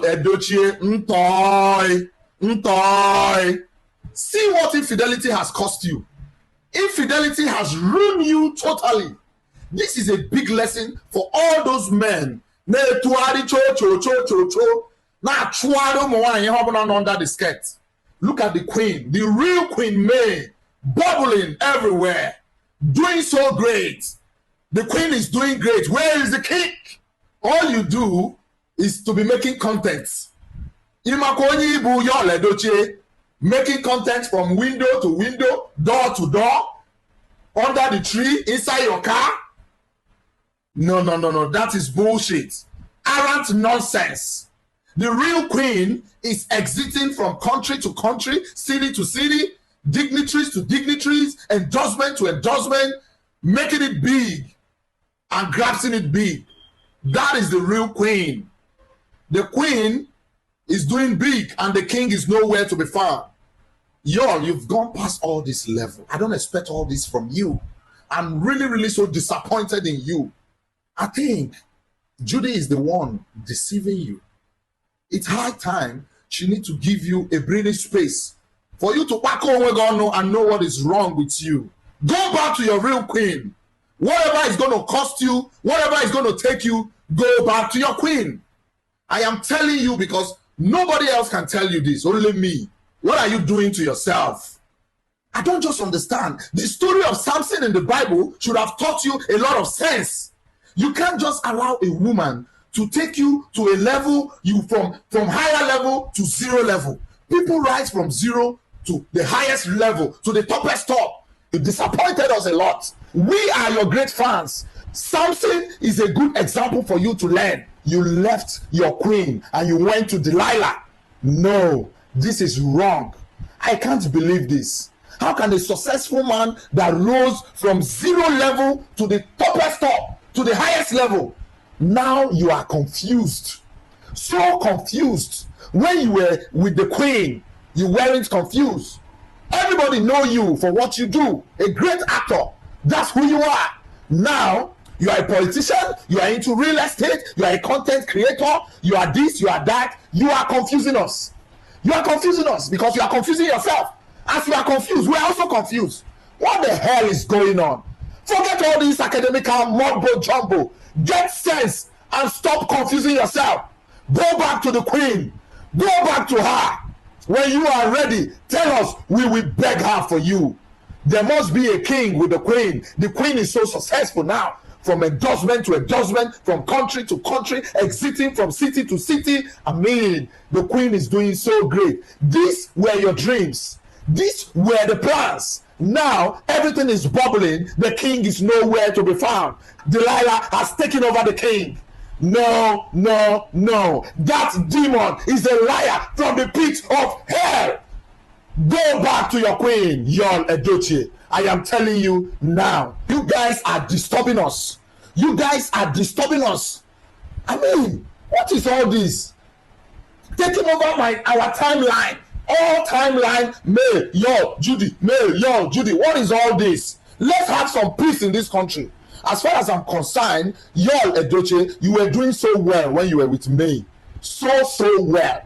Edochie, Ntoy. See what infidelity has cost you. Infidelity has ruined you totally. This is a big lesson for all those men. Under the skirt. Look at the queen, the real Queen May, bubbling everywhere, doing so great. The queen is doing great. Where is the king? All you do is to be making content. Yul Edochie, making content from window to window, door to door, under the tree, inside your car. No. That is bullshit. Arrant nonsense. The real queen is exiting from country to country, city to city, dignitaries to dignitaries, endorsement to endorsement, making it big and grasping it big. That is the real queen. The queen is doing big and the king is nowhere to be found. Y'all, you've gone past all this level. I don't expect all this from you. I'm really so disappointed in you. I think Judy is the one deceiving you. It's high time she needs to give you a breathing space for you to back on and know what is wrong with you. Go back to your real queen. Whatever is going to cost you, whatever is going to take you, go back to your queen. I am telling you because nobody else can tell you this, only me. What are you doing to yourself? I don't just understand. The story of Samson in the Bible should have taught you a lot of sense. You can't just allow a woman to take you to a level, you from higher level to zero level. People rise from zero to the highest level, to the toppest top. You disappointed us a lot. We are your great fans. Samson is a good example for you to learn. You left your queen and you went to Delilah. No, this is wrong. I can't believe this. How can a successful man that rose from zero level to the toppest top, to the highest level, now you are confused, so confused. When you were with the queen, you weren't confused. Everybody know you for what you do, a great actor. That's who you are. Now you are a politician, you are into real estate, you are a content creator, you are this, you are that. You are confusing us. You are confusing us because you are confusing yourself. As you are confused, we are also confused. What the hell is going on? Forget all this academical mumbo jumbo. Get sense and stop confusing yourself. Go back to the queen. Go back to her. When you are ready, tell us, we will beg her for you. There must be a king with the queen. The queen is so successful now. From endorsement to endorsement, from country to country, exiting from city to city. I mean, the queen is doing so great. These were your dreams. These were the plans. Now everything is bubbling. The king is nowhere to be found. Delilah has taken over the king. No. That demon is a liar from the pit of hell. Go back to your queen, Yul Edochie. I am telling you now. You guys are disturbing us. You guys are disturbing us. I mean, what is all this? Taking over our timeline. All timeline, May, Yul, Judy, May, Yul, Judy. What is all this? Let's have some peace in this country. As far as I'm concerned, Yul Edochie, you were doing so well when you were with May. So well.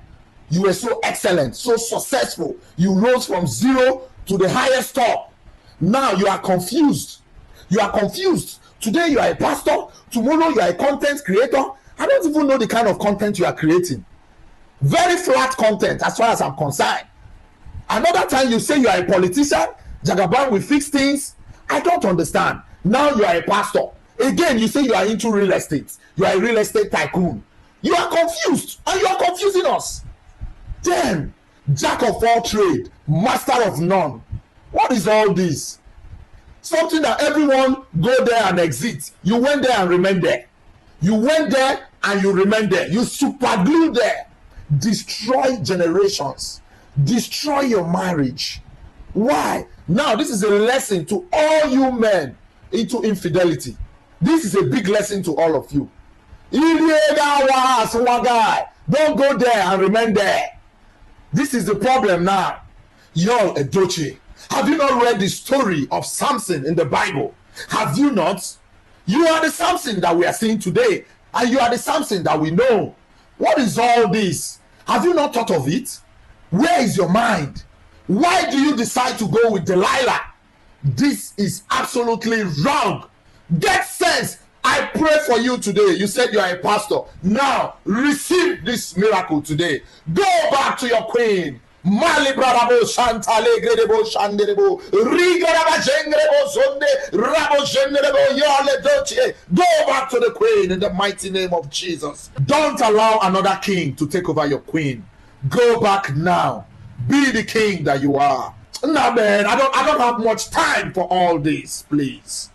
You were so excellent, so successful. You rose from zero to the highest top. Now you are confused. You are confused. Today you are a pastor. Tomorrow you are a content creator. I don't even know the kind of content you are creating. Very flat content as far as I'm concerned. Another time you say you are a politician, Jagaban will fix things. I don't understand. Now you are a pastor. Again, you say you are into real estate. You are a real estate tycoon. You are confused and you are confusing us. Damn, jack of all trade, master of none. What is all this? Something that everyone go there and exit. You went there and remain there. You went there and you remain there. You super glue there. Destroy generations. Destroy your marriage. Why? Now this is a lesson to all you men into infidelity. This is a big lesson to all of you. Don't go there and remain there. This is the problem now. Yul Edochie, have you not read the story of Samson in the Bible? Have you not? You are the Samson that we are seeing today, and you are the Samson that we know. What is all this? Have you not thought of it? Where is your mind? Why do you decide to go with Delilah? This is absolutely wrong. Get sense. I pray for you today. You said you are a pastor. Now receive this miracle today. Go back to your queen. Mali brabo shantale grebo shanderebo rigaraba jengrebo zonde rabo jengrebo Yul Edochie. Go back to the queen in the mighty name of Jesus. Don't allow another king to take over your queen. Go back now. Be the king that you are. Now, man, I don't have much time for all this, please.